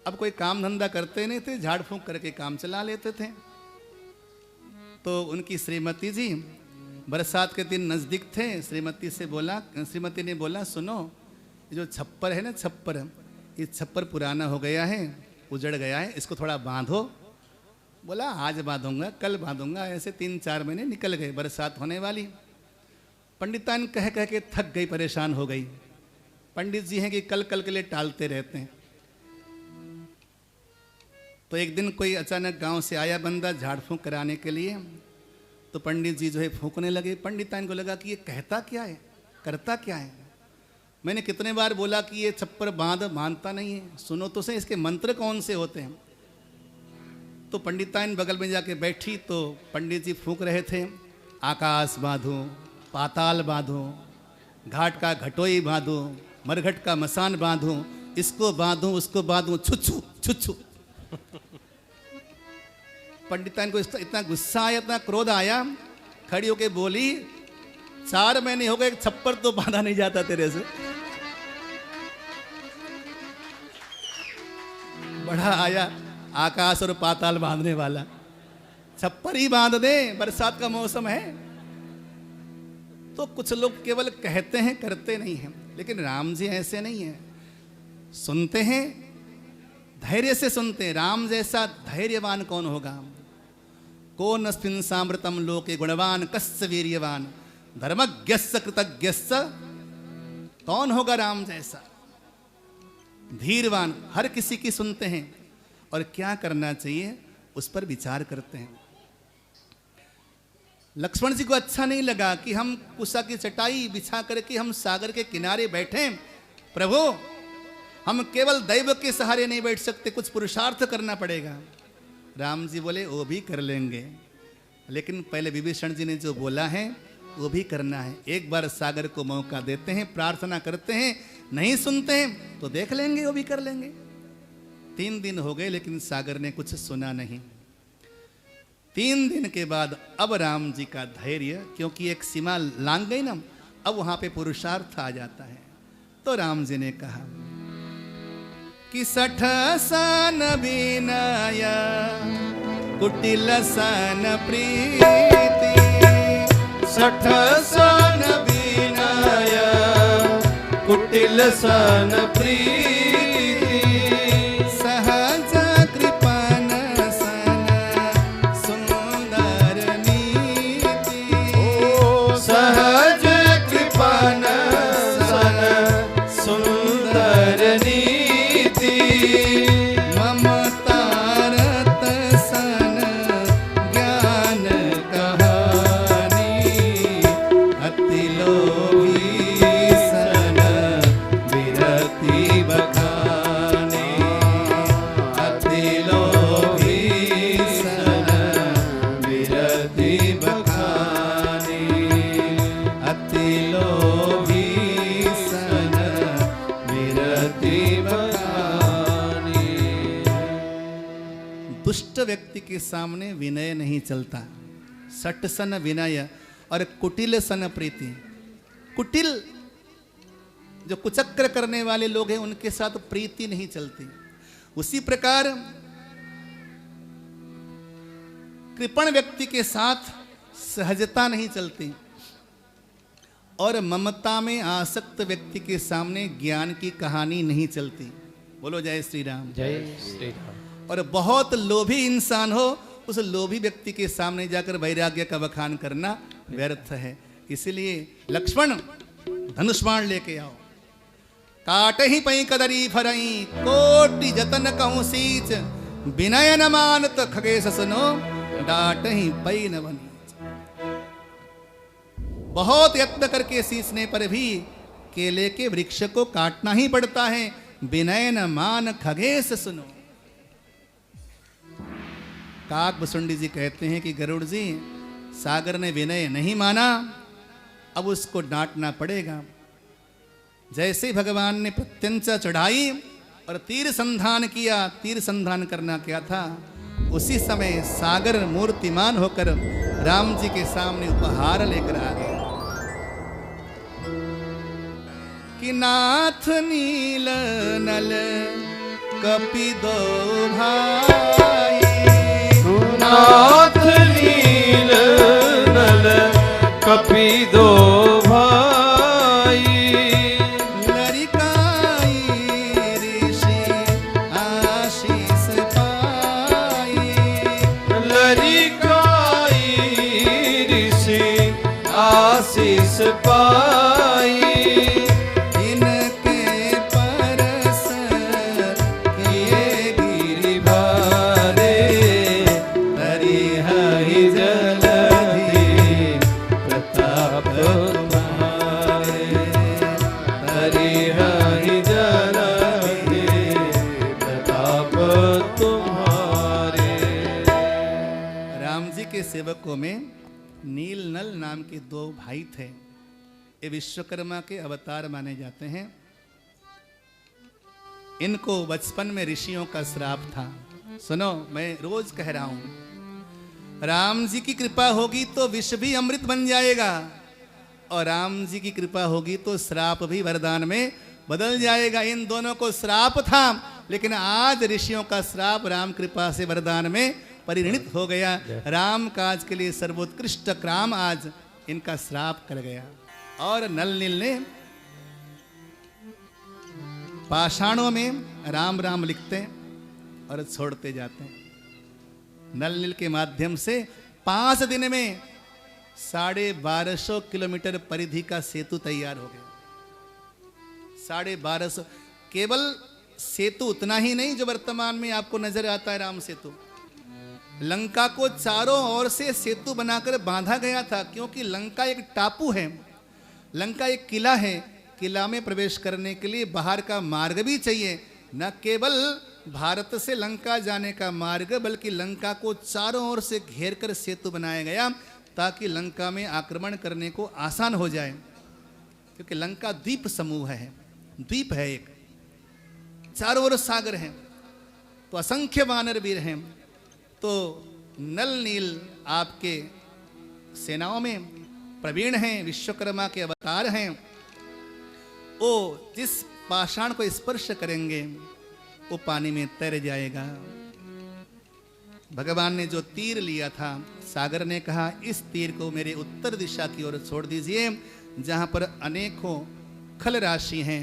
अब कोई काम धंधा करते नहीं थे, झाड़ फूंक करके काम चला लेते थे। तो उनकी श्रीमती जी बरसात के दिन नज़दीक थे। श्रीमती ने बोला सुनो, ये जो छप्पर है ना, ये छप्पर पुराना हो गया है, उजड़ गया है, इसको थोड़ा बांधो। बोला आज बांधूंगा, कल बांधूंगा। ऐसे 3-4 महीने निकल गए, बरसात होने वाली। पंडितान कह कह के थक गई, परेशान हो गई। पंडित जी हैं कि कल कल के लिए टालते रहते हैं। तो एक दिन कोई अचानक गांव से आया बंदा झाड़ फूंक कराने के लिए। तो पंडित जी जो है फूंकने लगे। पंडितान को लगा कि ये कहता क्या है, करता क्या है। मैंने कितने बार बोला कि ये छप्पर बांधता नहीं है, सुनो तो सही, इसके मंत्र कौन से होते हैं। तो पंडितान बगल में जाके बैठी। तो पंडित जी फूंक रहे थे, आकाश बांधो, पाताल बांधो, घाट का घटोई बांधो, मरघट का मसान बांधो, इसको बांधो, उसको बांधो, छुच्छू छुच्छू। पंडितान को इतना गुस्सा आया, इतना क्रोध आया, खड़ी होके बोली 4 महीने हो गए, एक छप्पर तो बांधा नहीं जाता तेरे से। बड़ा आया आकाश और पाताल बांधने वाला, छप्पर ही बांध दे, बरसात का मौसम है। तो कुछ लोग केवल कहते हैं, करते नहीं हैं। लेकिन राम जी ऐसे नहीं हैं, सुनते हैं, धैर्य से सुनते हैं। राम जैसा धैर्यवान कौन होगा। को नस्मिन् सामृतम लोके गुणवान कस्य वीर्यवान धर्मज्ञस्य कृतज्ञस्य। कौन होगा राम जैसा धीरवान। हर किसी की सुनते हैं और क्या करना चाहिए उस पर विचार करते हैं। लक्ष्मण जी को अच्छा नहीं लगा कि हम कुशा की चटाई बिछा करके हम सागर के किनारे बैठे। प्रभु हम केवल दैव के सहारे नहीं बैठ सकते, कुछ पुरुषार्थ करना पड़ेगा। राम जी बोले वो भी कर लेंगे, लेकिन पहले विभीषण जी ने जो बोला है वो भी करना है। एक बार सागर को मौका देते हैं, प्रार्थना करते हैं, नहीं सुनते हैं तो देख लेंगे, वो भी कर लेंगे। 3 दिन हो गए लेकिन सागर ने कुछ सुना नहीं। 3 दिन के बाद अब राम जी का धैर्य, क्योंकि एक सीमा लांघ गई ना, अब वहां पे पुरुषार्थ आ जाता है। तो राम जी ने कहा कि 60 सन विनय कुटिल सन प्रीति, 60 सन विनय कुटिल सन प्रीति, सहज कृपन सन सुंदर नीति। सहज कृपन सन सुंदर नीति, ममता रत सन ज्ञान कहानी, अति लोभी सन विरति बखानी, अति लोभी सन विरति बखानी, अति लोभी सन विरति बखानी। दुष्ट व्यक्ति के सामने विनय नहीं चलता। 60 सन विनय और कुटिल सन प्रीति। कुटिल जो कुचक्र करने वाले लोग हैं उनके साथ प्रीति नहीं चलती। उसी प्रकार कृपण व्यक्ति के साथ सहजता नहीं चलती, और ममता में आसक्त व्यक्ति के सामने ज्ञान की कहानी नहीं चलती। बोलो जय श्री राम। जय श्री राम। और बहुत लोभी इंसान हो, उस लोभी व्यक्ति के सामने जाकर वैराग्य का बखान करना व्यर्थ है। इसलिए लक्ष्मण धनुष बाण लेके आओ। काट ही पई कदरी फरई कोटि जतन कहूं सीच, विनय न मानत खगेश सुनो डाट ही पई न बनी। बहुत यत्न करके सींचने पर भी केले के वृक्ष को काटना ही पड़ता है। विनय न मान खगेश सुनो। काकभुसुंडी जी कहते हैं कि गरुड़ जी, सागर ने विनय नहीं माना, अब उसको डांटना पड़ेगा। जैसे ही भगवान ने प्रत्यंचा चढ़ाई और तीर संधान किया, तीर संधान करना क्या था, उसी समय सागर मूर्तिमान होकर राम जी के सामने उपहार लेकर आ गया कि नाथ नील नल कपि दो भाई। नाथ नील नल कपि दो भाई। लरिकाई ऋषि आशीष पाई। लरिकाई ऋषि आशीष पाई। इनके परस किए गिरि भारे तरिहहि जलधि प्रताप तुम्हारे। हरिहरि जलधि प्रताप तुम्हारे। राम जी के सेवकों में नील नल नाम के दो भाई थे। ये विश्वकर्मा के अवतार माने जाते हैं। इनको बचपन में ऋषियों का श्राप था। सुनो, मैं रोज कह रहा हूं, राम जी की कृपा होगी तो विष भी अमृत बन जाएगा, और राम जी की कृपा होगी तो श्राप भी वरदान में बदल जाएगा। इन दोनों को श्राप था, लेकिन आज ऋषियों का श्राप राम कृपा से वरदान में परिणित हो गया। राम काज के लिए सर्वोत्कृष्ट काम आज इनका श्राप कर गया। और नल नील ने पाषाणों में राम राम लिखते और छोड़ते जाते हैं। नल नील के माध्यम से 5 दिन में 1250 किलोमीटर परिधि का सेतु तैयार हो गया। 1250 केवल सेतु उतना ही नहीं जो वर्तमान में आपको नजर आता है राम सेतु। लंका को चारों ओर से सेतु बनाकर बांधा गया था, क्योंकि लंका एक टापू है, लंका एक किला है। किला में प्रवेश करने के लिए बाहर का मार्ग भी चाहिए। न केवल भारत से लंका जाने का मार्ग, बल्कि लंका को चारों ओर से घेर कर सेतु बनाया गया, ताकि लंका में आक्रमण करने को आसान हो जाए। क्योंकि लंका द्वीप समूह है, द्वीप है एक, चारों ओर सागर हैं, तो असंख्य वानर वीर हैं। तो नल नील आपके सेनाओं में प्रवीण हैं, विश्वकर्मा के अवतार हैं। वो जिस पाषाण को स्पर्श करेंगे वो पानी में तैर जाएगा। भगवान ने जो तीर लिया था, सागर ने कहा इस तीर को मेरे उत्तर दिशा की ओर छोड़ दीजिए, जहां पर अनेकों खल राशि हैं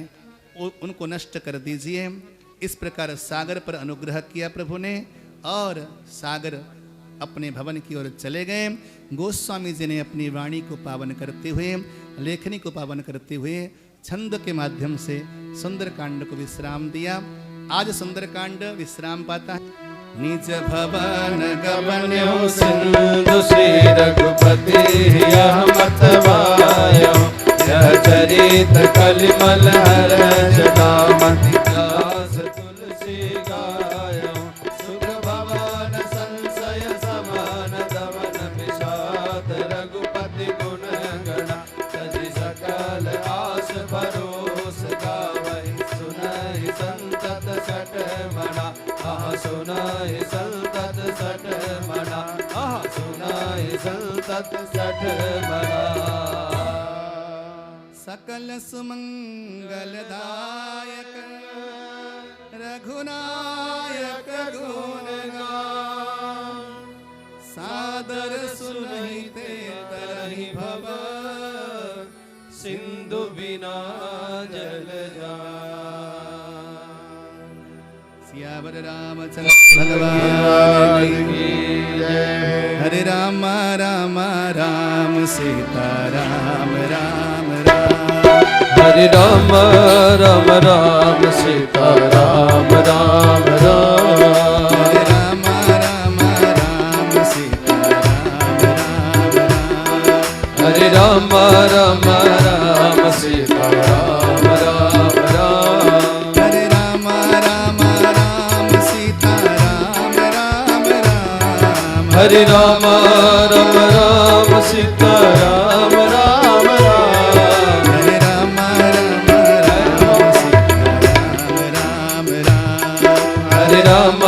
उनको नष्ट कर दीजिए। इस प्रकार सागर पर अनुग्रह किया प्रभु ने, और सागर अपने भवन की ओर चले गए। गोस्वामी जी ने अपनी वाणी को पावन करते हुए, लेखनी को पावन करते हुए छंद के माध्यम से सुंदरकांड को विश्राम दिया। आज सुंदरकांड विश्राम पाता है। निज भवन गमन्यो सिंधु श्री रघुपति यह मत वायो। यह चरित कलिमल हर जटामति दास तुलसी गायो। सुख भवन संशय समान दवन विषाद रघुपति गुण गणा। तजि सकल आस भरोस गावहि सुनहि संतत सठ मना। आह सुनहि संतत सठ मना। आह सुनहि संतत सठ मना। सकल सुमंगलदायक रघुनायक गुण गान। सादर सुनहि ते तरहि भव सिंधु बिना जल जान। सियावर रामचंद्र भगवान की जय। हरे राम राम राम सीता राम राम राम। हरे राम राम राम सीता राम राम राम। हरे राम राम राम सीता राम राम राम। हरे राम राम राम सीता राम राम राम। हरे राम राम राम सीता राम राम राम। हरे राम राम राम सीता राम राम राम। हरे राम राम राम सीता राम राम राम। हरे राम